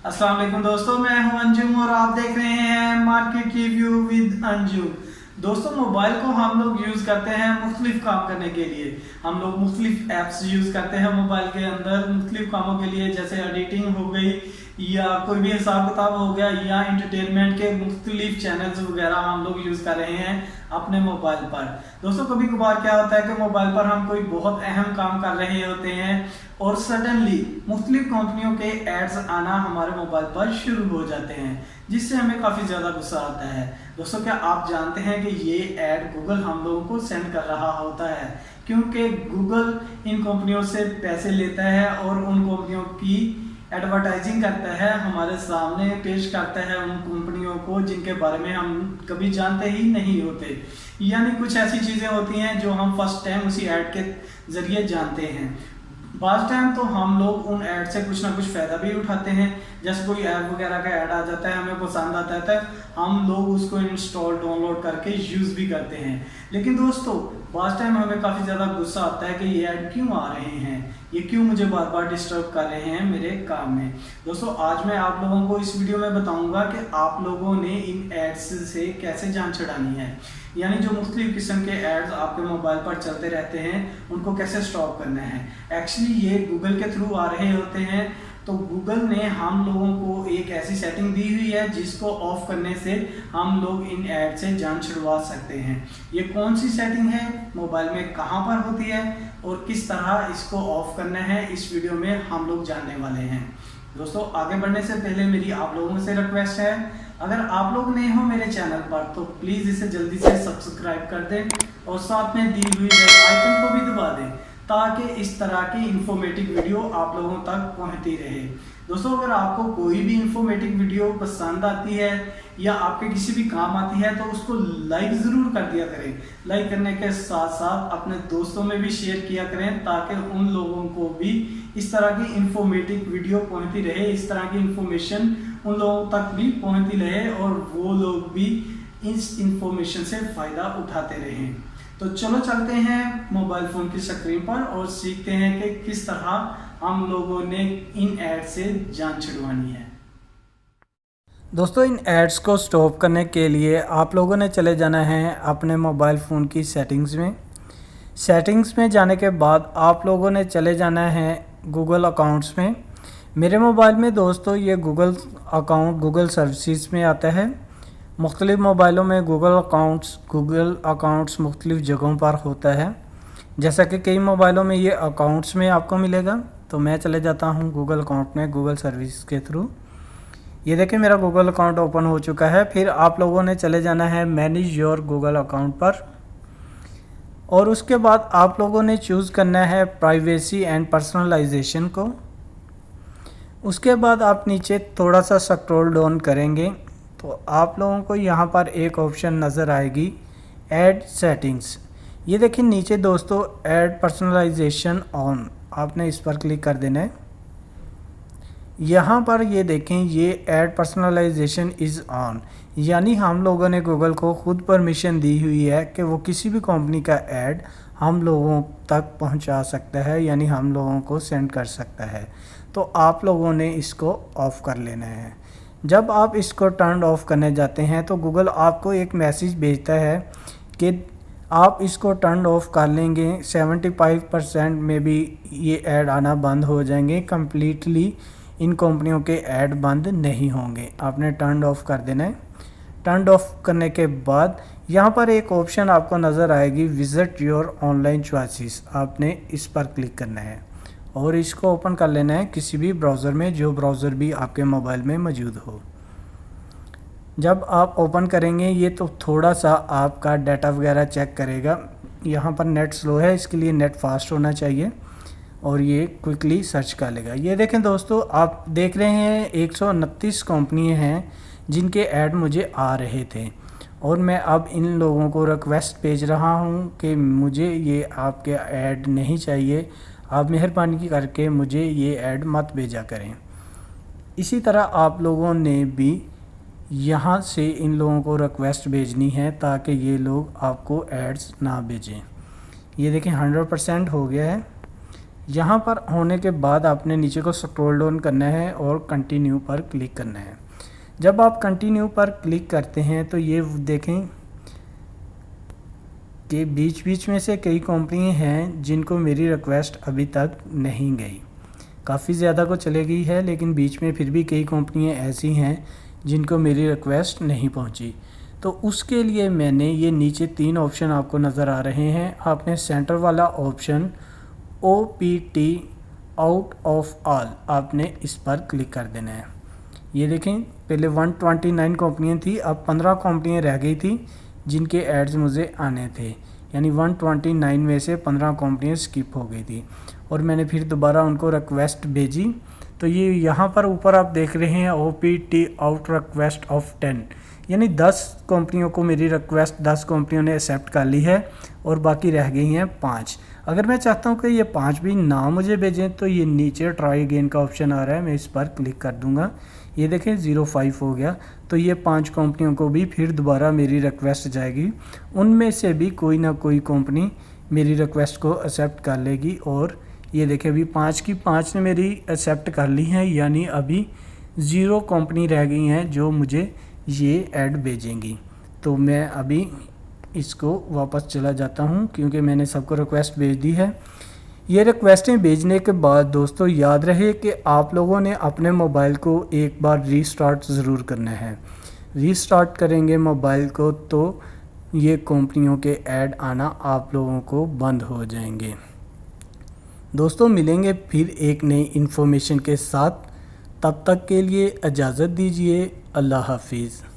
अस्सलाम वालेकुम दोस्तों, मैं हूं अंजुम और आप देख रहे हैं मार्केट रिव्यू विद अंजुम। दोस्तों, मोबाइल को हम लोग यूज़ करते हैं मुख्तलिफ काम करने के लिए। हम लोग मुख्तलिफ ऐप्स यूज़ करते हैं मोबाइल के अंदर मुख्तलिफ कामों के लिए, जैसे एडिटिंग हो गई या कोई भी हिसाब किताब हो गया या इंटरटेनमेंट के मुख्तलिफ चैनल्स वगैरह हम लोग यूज़ कर रहे हैं अपने मोबाइल पर। दोस्तों, कभी कभार क्या होता है कि मोबाइल पर हम कोई बहुत अहम काम कर रहे होते हैं और सडनली मुख्तलिफ कंपनियों के एड्स आना हमारे मोबाइल पर शुरू हो जाते हैं, जिससे हमें काफ़ी ज़्यादा गुस्सा आता है। दोस्तों, क्या आप जानते हैं कि ये ऐड गूगल हम लोगों को सेंड कर रहा होता है, क्योंकि गूगल इन कंपनियों से पैसे लेता है और उन कंपनियों की एडवर्टाइजिंग करता है, हमारे सामने पेश करता है उन कंपनियों को जिनके बारे में हम कभी जानते ही नहीं होते। यानी कुछ ऐसी चीज़ें होती हैं जो हम फर्स्ट टाइम उसी ऐड के ज़रिए जानते हैं। बाज़ टाइम तो हम लोग उन ऐड से कुछ ना कुछ फ़ायदा भी उठाते हैं, जैसे कोई ऐप वगैरह का ऐड आ जाता है, हमें पसंद आता है तो हम लोग उसको इंस्टॉल डाउनलोड करके यूज़ भी करते हैं। लेकिन दोस्तों, बाज़ टाइम हमें काफ़ी ज़्यादा गुस्सा आता है कि ये ऐड क्यों आ रहे हैं, ये क्यों मुझे बार बार डिस्टर्ब कर रहे हैं मेरे काम में। दोस्तों, आज मैं आप लोगों को इस वीडियो में बताऊंगा कि आप लोगों ने इन एड्स से कैसे जान छुड़ानी है, यानी जो मुख्तलिफ किस्म के एड्स आपके मोबाइल पर चलते रहते हैं उनको कैसे स्टॉप करना है। एक्चुअली ये गूगल के थ्रू आ रहे होते हैं, तो गूगल ने हम लोगों को एक ऐसी सेटिंग दी हुई है जिसको ऑफ करने से हम लोग इन ऐड से जान छुड़वा सकते हैं। ये कौन सी सेटिंग है, मोबाइल में कहाँ पर होती है और किस तरह इसको ऑफ करना है, इस वीडियो में हम लोग जानने वाले हैं। दोस्तों, आगे बढ़ने से पहले मेरी आप लोगों से रिक्वेस्ट है, अगर आप लोग नए हो मेरे चैनल पर तो प्लीज़ इसे जल्दी से सब्सक्राइब कर दें और साथ में दी हुई बेल आइकन को भी दबा दें, ताकि इस तरह की इंफॉर्मेटिव वीडियो आप लोगों तक पहुंचती रहे। दोस्तों, अगर आपको कोई भी इंफॉर्मेटिव वीडियो पसंद आती है या आपके किसी भी काम आती है तो उसको लाइक ज़रूर कर दिया करें। लाइक करने के साथ साथ अपने दोस्तों में भी शेयर किया करें, ताकि उन लोगों को भी इस तरह की इंफॉर्मेटिव वीडियो पहुंचती रहे, इस तरह की इंफॉर्मेशन उन लोगों तक भी पहुंचती रहे और वो लोग भी इस इंफॉर्मेशन से फ़ायदा उठाते रहें। तो चलो चलते हैं मोबाइल फ़ोन की स्क्रीन पर और सीखते हैं कि किस तरह हम लोगों ने इन एड्स से जान छुड़वानी है। दोस्तों, इन एड्स को स्टॉप करने के लिए आप लोगों ने चले जाना है अपने मोबाइल फ़ोन की सेटिंग्स में। सेटिंग्स में जाने के बाद आप लोगों ने चले जाना है गूगल अकाउंट्स में। मेरे मोबाइल में दोस्तों ये गूगल अकाउंट गूगल सर्विसेज में आता है। मुख्तलिफ़ मोबाइलों में गूगल अकाउंट्स मुख्तलिफ़ जगहों पर होता है, जैसा कि कई मोबाइलों में ये अकाउंट्स में आपको मिलेगा। तो मैं चले जाता हूँ गूगल अकाउंट में गूगल सर्विस के थ्रू। ये देखें, मेरा गूगल अकाउंट ओपन हो चुका है। फिर आप लोगों ने चले जाना है मैनेज योर गूगल अकाउंट पर और उसके बाद आप लोगों ने चूज़ करना है प्राइवेसी एंड पर्सनलाइजेशन को। उसके बाद आप नीचे थोड़ा सा स्क्रॉल डाउन करेंगे तो आप लोगों को यहाँ पर एक ऑप्शन नज़र आएगी, ऐड सेटिंग्स। ये देखिए नीचे दोस्तों, ऐड पर्सनलाइजेशन ऑन, आपने इस पर क्लिक कर देना है। यहाँ पर ये देखें, ये ऐड पर्सनलाइजेशन इज़ ऑन, यानी हम लोगों ने गूगल को खुद परमिशन दी हुई है कि वो किसी भी कंपनी का ऐड हम लोगों तक पहुँचा सकता है, यानी हम लोगों को सेंड कर सकता है। तो आप लोगों ने इसको ऑफ़ कर लेना है। जब आप इसको टर्न ऑफ करने जाते हैं तो गूगल आपको एक मैसेज भेजता है कि आप इसको टर्न ऑफ कर लेंगे 75% में भी ये ऐड आना बंद हो जाएंगे, कम्प्लीटली इन कंपनियों के ऐड बंद नहीं होंगे। आपने टर्न ऑफ कर देना है। टर्न ऑफ करने के बाद यहाँ पर एक ऑप्शन आपको नज़र आएगी, विज़िट योर ऑनलाइन चॉइसेस, आपने इस पर क्लिक करना है और इसको ओपन कर लेना है किसी भी ब्राउज़र में, जो ब्राउज़र भी आपके मोबाइल में मौजूद हो। जब आप ओपन करेंगे ये तो थोड़ा सा आपका डाटा वगैरह चेक करेगा। यहाँ पर नेट स्लो है, इसके लिए नेट फास्ट होना चाहिए और ये क्विकली सर्च कर लेगा। ये देखें दोस्तों, आप देख रहे हैं 129 कंपनियाँ हैं जिनके ऐड मुझे आ रहे थे और मैं अब इन लोगों को रिक्वेस्ट भेज रहा हूँ कि मुझे ये आपके ऐड नहीं चाहिए, आप मेहरबानी करके मुझे ये ऐड मत भेजा करें। इसी तरह आप लोगों ने भी यहाँ से इन लोगों को रिक्वेस्ट भेजनी है ताकि ये लोग आपको एड्स ना भेजें। ये देखें 100% हो गया है। यहाँ पर होने के बाद आपने नीचे को स्क्रॉल डाउन करना है और कंटिन्यू पर क्लिक करना है। जब आप कंटिन्यू पर क्लिक करते हैं तो ये देखें कि बीच बीच में से कई कंपनी हैं जिनको मेरी रिक्वेस्ट अभी तक नहीं गई। काफ़ी ज़्यादा को चले गई है, लेकिन बीच में फिर भी कई कंपनियां ऐसी हैं जिनको मेरी रिक्वेस्ट नहीं पहुंची। तो उसके लिए मैंने ये नीचे 3 ऑप्शन आपको नज़र आ रहे हैं। आपने सेंटर वाला option OPT out of all आपने इस पर क्लिक कर देना है। ये देखें, पहले 129 कंपनियाँ थी, अब 15 कंपनियाँ रह गई थी जिनके एड्स मुझे आने थे, यानी 129 में से 15 कंपनियाँ स्किप हो गई थी और मैंने फिर दोबारा उनको रिक्वेस्ट भेजी। तो ये यहाँ पर ऊपर आप देख रहे हैं OPT आउट रिक्वेस्ट ऑफ 10, यानी 10 कंपनियों को मेरी रिक्वेस्ट 10 कंपनियों ने एक्सेप्ट कर ली है और बाकी रह गई हैं 5। अगर मैं चाहता हूँ कि ये 5 भी ना मुझे भेजें तो ये नीचे ट्राई अगेन का ऑप्शन आ रहा है, मैं इस पर क्लिक कर दूंगा। ये देखें 05 हो गया। तो ये 5 कंपनियों को भी फिर दोबारा मेरी रिक्वेस्ट जाएगी, उनमें से भी कोई ना कोई कंपनी मेरी रिक्वेस्ट को एक्सेप्ट कर लेगी। और ये देखें अभी 5 की 5 ने मेरी एक्सेप्ट कर ली हैं, यानी अभी 0 कंपनी रह गई हैं जो मुझे ये ऐड भेजेंगी। तो मैं अभी इसको वापस चला जाता हूँ क्योंकि मैंने सबको रिक्वेस्ट भेज दी है। ये रिक्वेस्टें भेजने के बाद दोस्तों याद रहे कि आप लोगों ने अपने मोबाइल को एक बार रीस्टार्ट ज़रूर करना है। रीस्टार्ट करेंगे मोबाइल को तो ये कंपनियों के ऐड आना आप लोगों को बंद हो जाएंगे। दोस्तों मिलेंगे फिर एक नई इन्फॉर्मेशन के साथ, तब तक के लिए इजाज़त दीजिए। अल्लाह हाफिज़।